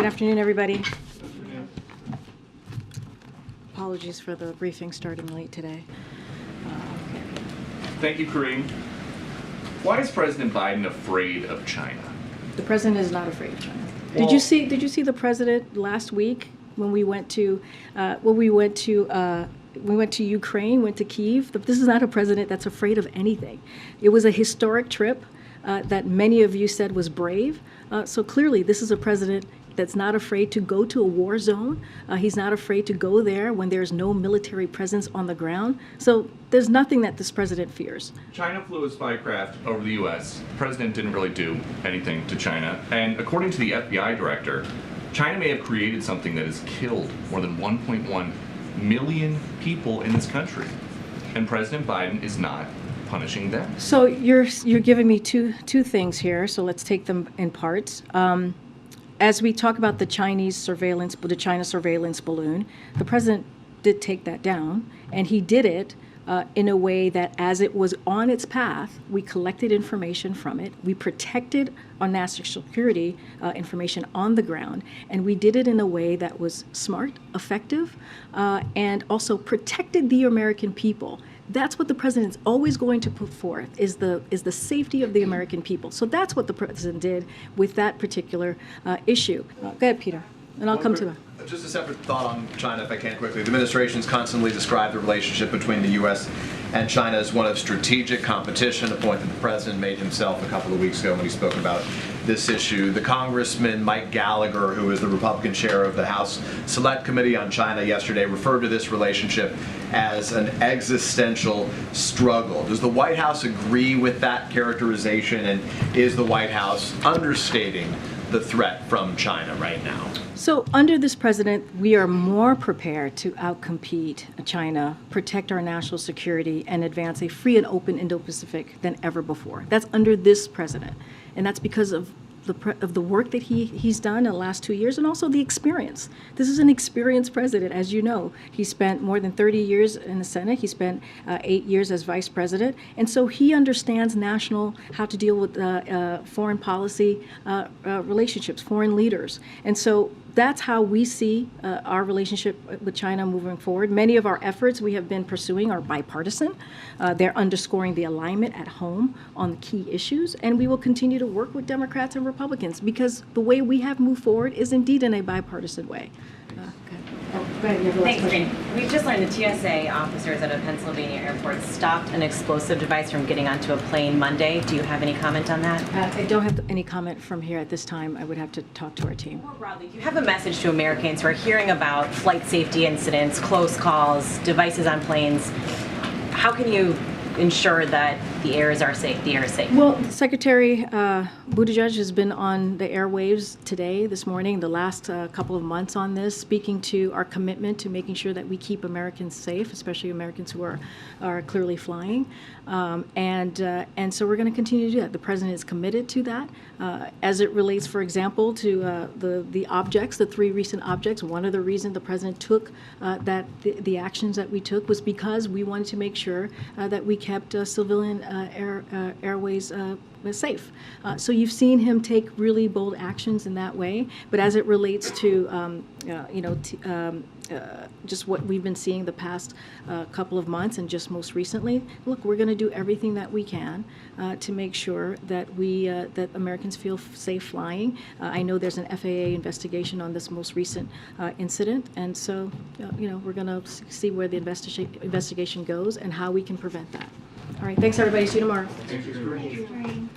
Good afternoon, everybody. Apologies for the briefing starting late today. Thank you, Karine. Why is President Biden afraid of China? The president is not afraid of China. Well, Did you see the president last week when we went to Ukraine, went to Kyiv? This is not a president that's afraid of anything. It was a historic trip that many of you said was brave. So clearly, this is a president that's not afraid to go to a war zone. He's not afraid to go there when there's no military presence on the ground. So there's nothing that this president fears. China flew a spy craft over the U.S. The president didn't really do anything to China. And according to the FBI director, China may have created something that has killed more than 1.1 million people in this country. And President Biden is not punishing them. So you're giving me two things here. So let's take them in parts. As we talk about the China surveillance balloon, the president did take that down, and he did it in a way that as it was on its path, we collected information from it, we protected our national security information on the ground, and we did it in a way that was smart, effective, and also protected the American people. That's what the president's always going to put forth, is the safety of the American people. So that's what the president did with that particular issue. Go ahead, Peter, and I'll come to it. Just a separate thought on China, if I can quickly. The administration's constantly described the relationship between the U.S. and China as one of strategic competition, a point that the president made himself a couple of weeks ago when he spoke about this issue. The Congressman Mike Gallagher, who is the Republican chair of the House Select Committee on China yesterday, referred to this relationship as an existential struggle. Does the White House agree with that characterization, and is the White House understating the threat from China right now? So under this president, we are more prepared to outcompete China, protect our national security, and advance a free and open Indo-Pacific than ever before. That's under this president. And that's because of the work that he's done in the last 2 years, and also the experience. This is an experienced president, as you know. He spent more than 30 years in the Senate. He spent 8 years as vice president. And so he understands how to deal with foreign policy relationships, foreign leaders. And so that's how we see our relationship with China moving forward. Many of our efforts we have been pursuing are bipartisan. They're underscoring the alignment at home on the key issues. And we will continue to work with Democrats and Republicans because the way we have moved forward is indeed in a bipartisan way. Go ahead, you have the last Thanks, Karine. We've just learned the TSA officers at a Pennsylvania airport stopped an explosive device from getting onto a plane Monday. Do you have any comment on that? I don't have any comment from here at this time. I would have to talk to our team. More broadly, do you have a message to Americans who are hearing about flight safety incidents, close calls, devices on planes? How can you ensure that the airs are safe, the air is safe? Well, Secretary Buttigieg has been on the airwaves this morning, the last couple of months on this, speaking to our commitment to making sure that we keep Americans safe, especially Americans who are clearly flying. And so we're going to continue to do that. The president is committed to that. As it relates, for example, to the objects, the 3 recent objects, one of the reasons the president took the actions that we took was because we wanted to make sure that we kept civilian airways safe. So you've seen him take really bold actions in that way. But as it relates to just what we've been seeing the past couple of months and just most recently, look, we're going to do everything that we can to make sure that that Americans feel safe flying. I know there's an FAA investigation on this most recent incident, and so we're going to see where the investigation goes and how we can prevent that. All right, thanks everybody. See you tomorrow. Thank you.